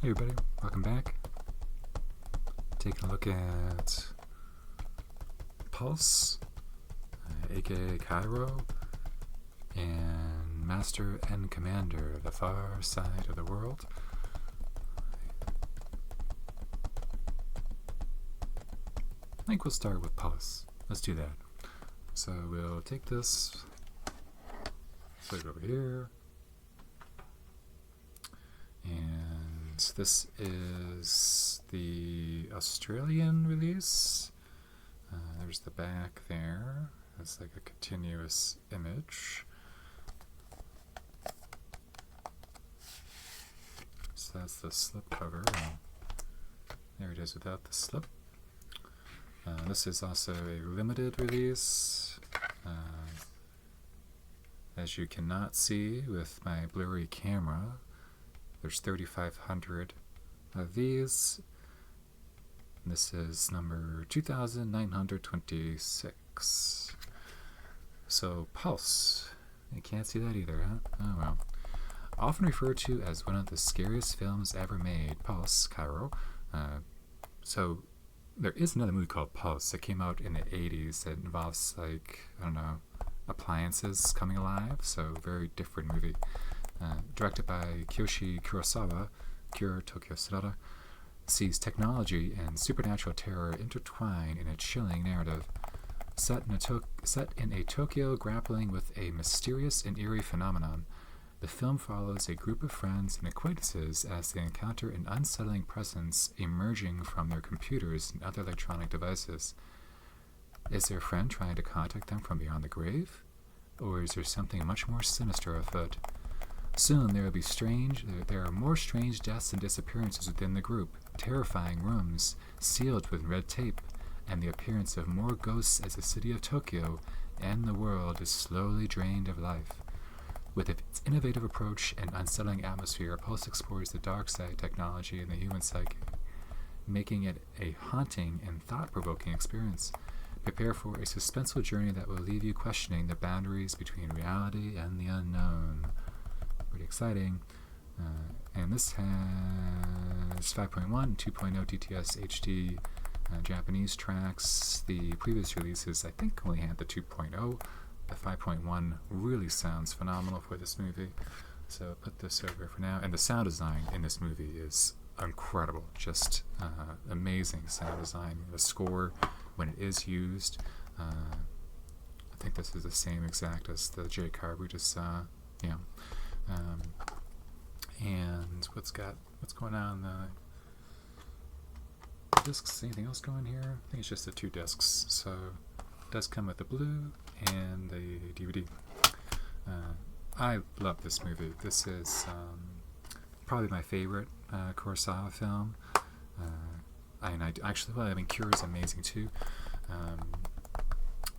Hey everybody, welcome back. Taking a look at Pulse, aka Kairo, and Master and Commander, The Far Side of the World. I think we'll start with Pulse. Let's do that. So we'll take this, put it over here, and this is the Australian release. There's the back there. It's like a continuous image. So that's the slip cover. There it is without the slip. This is also a limited release. As you cannot see with my blurry camera, there's 3,500 of these. This is number 2926. So Pulse. You can't see that either, huh? Oh well. Often referred to as one of the scariest films ever made, Pulse, Kairo. So there is another movie called Pulse that came out in the 80s that involves, appliances coming alive. So very different movie. Directed by Kiyoshi Kurosawa, Kuro Tokyo Sarada, sees technology and supernatural terror intertwine in a chilling narrative. Set in a Tokyo grappling with a mysterious and eerie phenomenon, the film follows a group of friends and acquaintances as they encounter an unsettling presence emerging from their computers and other electronic devices. Is their friend trying to contact them from beyond the grave? Or is there something much more sinister afoot? Soon there are more strange deaths and disappearances within the group, terrifying rooms sealed with red tape, and the appearance of more ghosts as the city of Tokyo and the world is slowly drained of life. With its innovative approach and unsettling atmosphere, Pulse explores the dark side of technology and the human psyche, making it a haunting and thought-provoking experience. Prepare for a suspenseful journey that will leave you questioning the boundaries between reality and the unknown. Pretty exciting. And this has 5.1 and 2.0 DTS HD Japanese tracks. The previous releases, I think, only had the 2.0. The 5.1 really sounds phenomenal for this movie. So put this over for now. And the sound design in this movie is incredible. Just amazing sound design. The score, when it is used, I think this is the same exact as the J card we just saw. Yeah. And what's going on? Discs? Anything else going here? I think it's just the two discs. So it does come with the blue and the DVD. I love this movie. This is probably my favorite Kurosawa film. Cure is amazing too.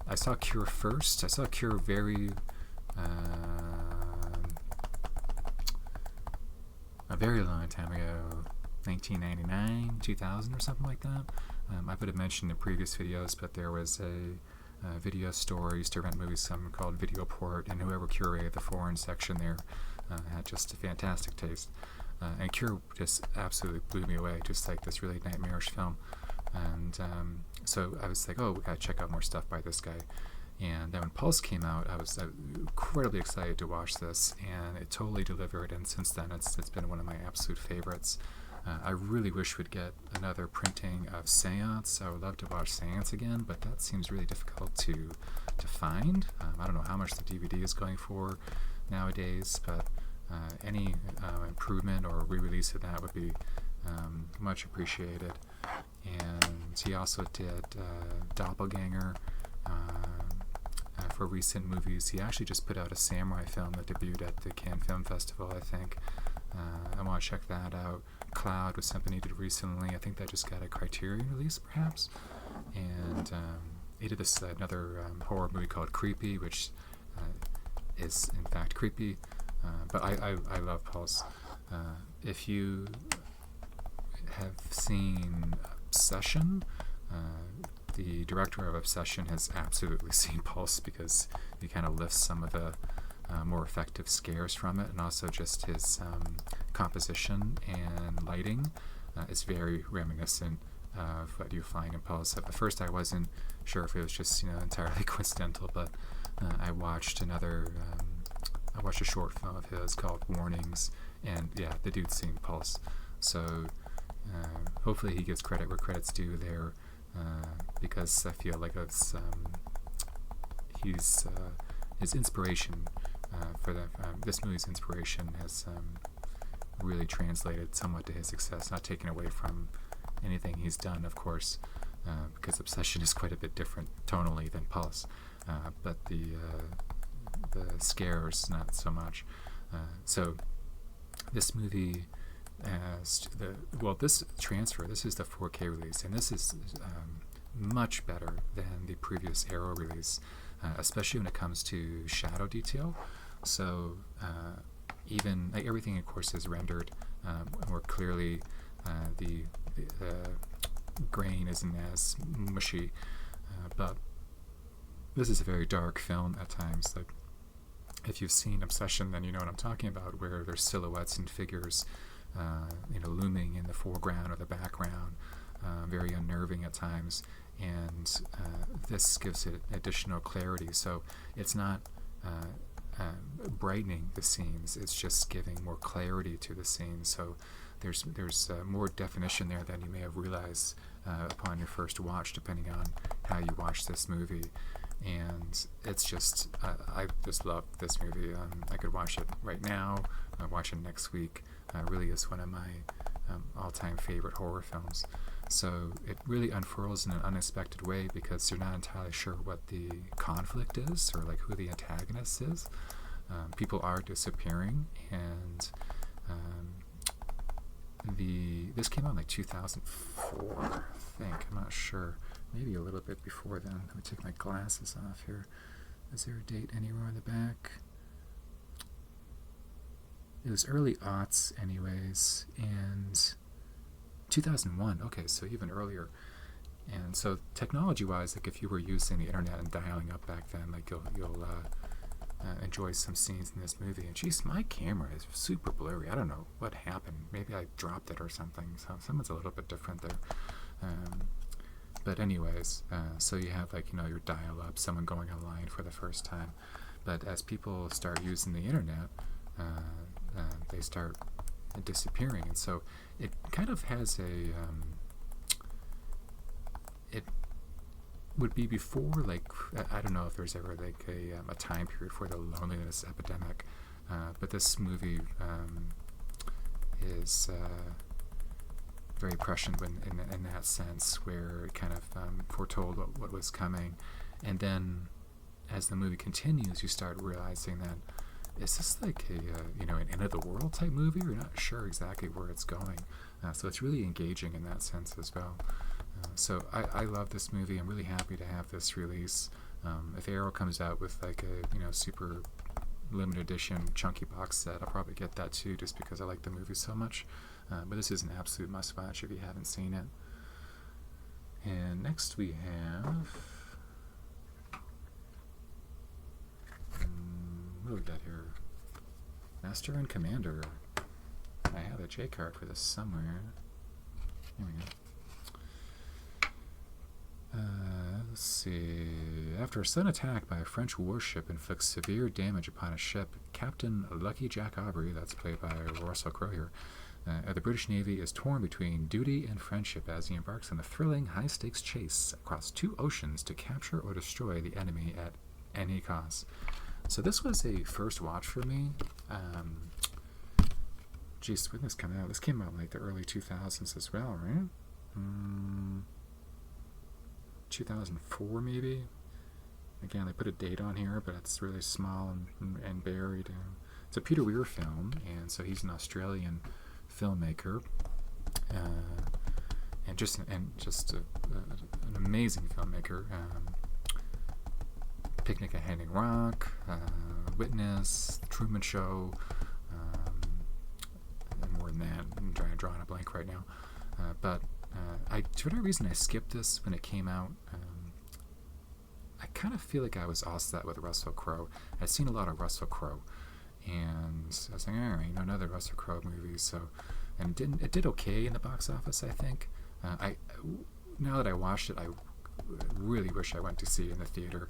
I saw Cure first. I saw Cure a very long time ago, 1999, 2000 or something like that. I would have mentioned in previous videos, but there was a video store. I used to rent movies called Videoport, and whoever curated the foreign section there had just a fantastic taste. And Cure just absolutely blew me away, just like this really nightmarish film. And so I was like, oh, we gotta check out more stuff by this guy. And then when Pulse came out, I was incredibly excited to watch this, and it totally delivered. And since then, it's been one of my absolute favorites. I really wish we'd get another printing of Seance. I would love to watch Seance again, but that seems really difficult to find. I don't know how much the DVD is going for nowadays, but any improvement or re-release of that would be much appreciated. And he also did Doppelganger for recent movies. He actually just put out a samurai film that debuted at the Cannes Film Festival, I think. I want to check that out. Cloud was something he did recently. I think that just got a Criterion release, perhaps. And he did this another horror movie called Creepy, which is in fact creepy. But I love Pulse. If you have seen Obsession, the director of Obsession has absolutely seen Pulse, because he kind of lifts some of the more effective scares from it, and also just his composition and lighting is very reminiscent of what you find in Pulse. At first, I wasn't sure if it was just entirely coincidental, but I watched I watched a short film of his called Warnings, and yeah, the dude's seen Pulse. So hopefully he gives credit where credit's due there, because I feel like it's his inspiration for this movie's inspiration has really translated somewhat to his success, not taken away from anything he's done, of course, because Obsession is quite a bit different tonally than Pulse, but the scares not so much. So this movie this transfer, this is the 4K release, and this is much better than the previous Arrow release, especially when it comes to shadow detail. So even everything, of course, is rendered more clearly. The grain isn't as mushy, but this is a very dark film at times. Like, if you've seen Obsession, then you know what I'm talking about, where there's silhouettes and figures looming in the foreground or the background, very unnerving at times, and this gives it additional clarity. So it's not brightening the scenes, it's just giving more clarity to the scenes. So there's more definition there than you may have realized upon your first watch, depending on how you watch this movie. And it's just I just love this movie. I could watch it right now, watch it next week. Really is one of my all-time favorite horror films. So it really unfurls in an unexpected way, because you're not entirely sure what the conflict is, or like who the antagonist is. People are disappearing, and this came out in like 2004, I think. I'm not sure. Maybe a little bit before then. Let me take my glasses off here. Is there a date anywhere on the back? It was early aughts anyways, and 2001. Okay, so even earlier. And so technology-wise, like if you were using the internet and dialing up back then, like you'll enjoy some scenes in this movie. And geez, my camera is super blurry. I don't know what happened. Maybe I dropped it or something. So something's a little bit different there. But anyways, so you have like your dial-up, someone going online for the first time. But as people start using the internet, they start disappearing, and so it kind of has it would be before, like, I don't know if there's ever like a time period for the loneliness epidemic, but this movie is very prescient in that sense, where it kind of foretold what was coming. And then as the movie continues, you start realizing that, is this like an end of the world type movie? You're not sure exactly where it's going. So it's really engaging in that sense as well. So I love this movie. I'm really happy to have this release. If Arrow comes out with like a super limited edition chunky box set, I'll probably get that too, just because I like the movie so much. But this is an absolute must-watch if you haven't seen it. And next we have... what do we got here? Master and Commander. I have a J card for this somewhere. Here we go. Let's see. After a sudden attack by a French warship inflicts severe damage upon a ship, Captain Lucky Jack Aubrey, that's played by Russell Crowe here, the British Navy is torn between duty and friendship as he embarks on a thrilling, high-stakes chase across 2 oceans to capture or destroy the enemy at any cost. So this was a first watch for me. Geez, when this came out? This came out in like the early 2000s as well, right? 2004 maybe? Again, they put a date on here, but it's really small and buried. It's a Peter Weir film, and so he's an Australian filmmaker, and just an amazing filmmaker. Picnic at Hanging Rock, Witness, The Truman Show, and more than that. I'm trying to draw on a blank right now. But for whatever reason, I skipped this when it came out. I kind of feel like I was also that with Russell Crowe. I'd seen a lot of Russell Crowe, and I was like, all right, another Russell Crowe movie. So, and it did okay in the box office, I think. I Now that I watched it, I really wish I went to see it in the theater.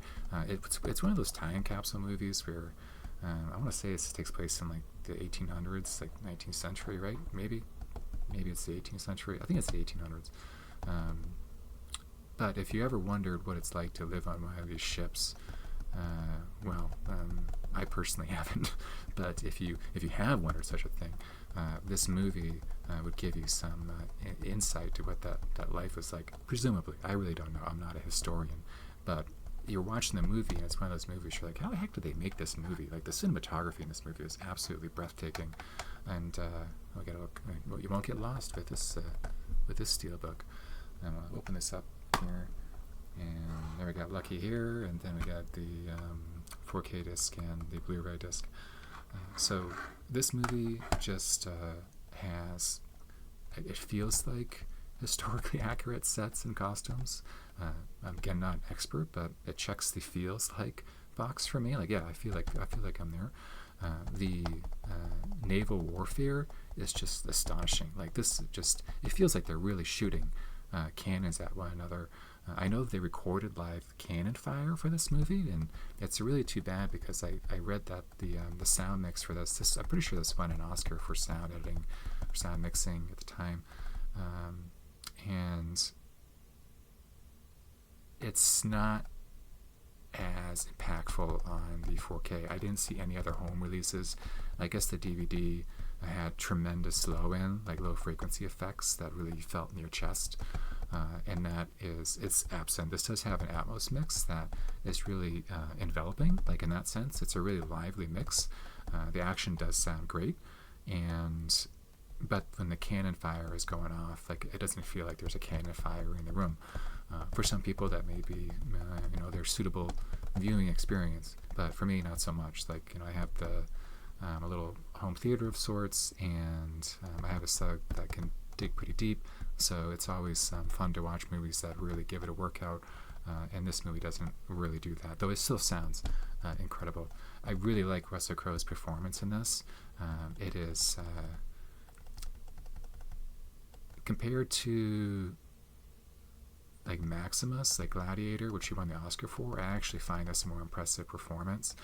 It's one of those time capsule movies where I want to say it takes place in like the 1800s, like 19th century, right? Maybe it's the 18th century. I think it's the 1800s. But if you ever wondered what it's like to live on one of these ships, I personally haven't. But if you have wondered such a thing, this movie would give you some insight to what that life was like. Presumably, I really don't know. I'm not a historian, but you're watching the movie, and it's one of those movies you're like, how the heck did they make this movie? Like, the cinematography in this movie is absolutely breathtaking, and you won't get lost with this steelbook. I'm gonna open this up here, and there we got Lucky here, and then we got the 4K disc and the Blu-ray disc. So this movie just has, it feels like historically accurate sets and costumes. I'm again not an expert, but it checks the feels like box for me. Like, yeah, I feel like I'm there. The naval warfare is just astonishing. Like, it feels like they're really shooting cannons at one another. I know they recorded live cannon fire for this movie, and it's really too bad because I read that the sound mix for this, I'm pretty sure this won an Oscar for sound editing, or sound mixing at the time, and it's not as impactful on the 4K. I didn't see any other home releases. I guess the DVD had tremendous low frequency effects that really felt in your chest, and it's absent. This does have an Atmos mix that is really enveloping. Like, in that sense, it's a really lively mix. The action does sound great, but when the cannon fire is going off, like, it doesn't feel like there's a cannon fire in the room. For some people, that may be their suitable viewing experience, but for me, not so much. Like, I have a little home theater of sorts, and I have a sub that can dig pretty deep, so it's always fun to watch movies that really give it a workout, and this movie doesn't really do that, though it still sounds incredible. I really like Russell Crowe's performance in this. It is compared to like Maximus, like Gladiator, which he won the Oscar for. I actually find this a more impressive performance.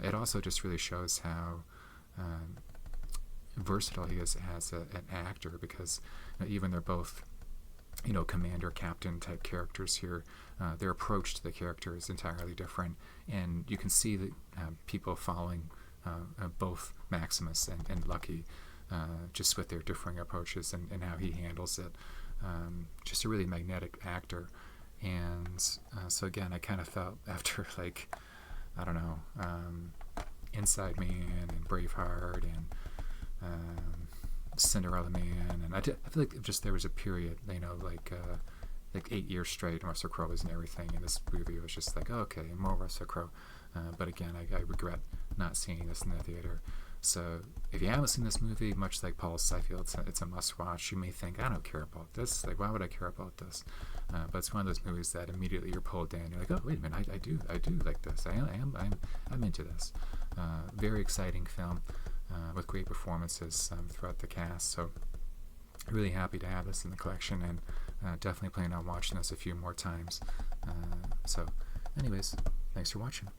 It also just really shows how versatile he is as an actor, because even they're both commander captain type characters here, their approach to the character is entirely different, and you can see that people following both Maximus and Lucky, just with their differing approaches and how he handles it. Just a really magnetic actor, and so again, I kind of felt after, like, I don't know, Inside Man and Braveheart and Cinderella Man, and I feel like just there was a period, like 8 years straight, Russell Crowe was in everything, and this movie was just like, oh, okay, more Russell Crowe. But again, I regret not seeing this in the theater. So if you haven't seen this movie, much like Paul Seifeld, it's a must-watch. You may think, I don't care about this. Like, why would I care about this? But it's one of those movies that immediately you're pulled in. You're like, oh, wait a minute, I do like this. I'm into this. Very exciting film with great performances throughout the cast. So really happy to have this in the collection, and definitely planning on watching this a few more times. So anyways, thanks for watching.